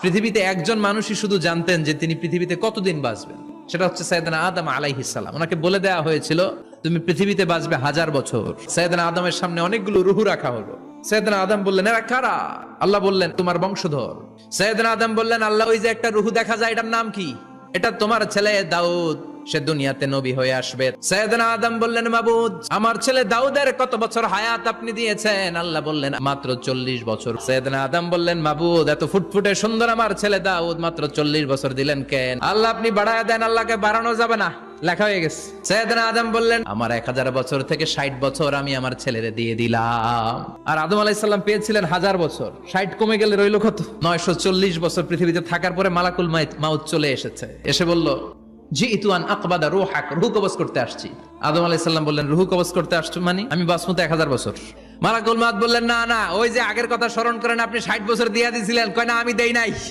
পৃথিবীতে একজন মানুষই শুধু জানতেন যে তিনি পৃথিবীতে কতদিন বাঁচবেন, সেটা হচ্ছে সাইয়েদনা আদম আলাইহিস সালাম। ওনাকে বলে দেওয়া হয়েছিল তুমি পৃথিবীতে বাঁচবে 1000 বছর। সাইয়েদনা আদমের সামনে অনেকগুলো রুহু রাখা হলো। সাইয়েদনা আদম বললেন এরা কারা? আল্লাহ বললেন তোমার বংশধর। সাইয়েদনা আদম বললেন আল্লাহ ওই যে একটা রুহু দেখা যায় এটার নাম কি? এটা তোমার ছেলে দাউদ, সে দুনিয়াতে নবী হয়ে আসবে। সাইয়েদনা আদম বললেন মাবুদ আমার ছেলে দাউদের কত বছর হায়াত আপনি দিয়েছেন? আল্লাহ বললেন মাত্র 40 বছর। সাইয়েদনা আদম বললেন মাবুদ এত ফুটফুটে সুন্দর আমার ছেলে দাউদ মাত্র 40 বছর দিলেন কেন? আল্লাহ আপনি বাড়ায় দেন, আল্লাহকে বাড়ানো যাবে না, লেখা হয়ে গেছে। সাইয়েদনা আদম বললেন আমার 1000 বছর থেকে 60 বছর আমি আমার ছেলেরে দিয়ে দিলাম। আর আদম আলাইহিস সালাম পেয়েছিলেন 1000 বছর, 60 কমে গেলে রইল কত? 940 বছর পৃথিবীতে থাকার পরে মালাকুল মাউত চলে এসেছে, এসে বলল জিইতু আন আকবাদা রূহাক, রূহ কবজ করতে আসছি। আদম আলাইহিস সালাম বললেন রূহ কবজ করতে আসছো মানে? আমি বাঁচবো তো 1000 বছর। মালাকুল মাউত বললেন না না, ওই যে আগের কথা স্মরণ করেন, আপনি 60 বছর দিয়ে দিয়েছিলেন। কয় না আমি দেই নাই।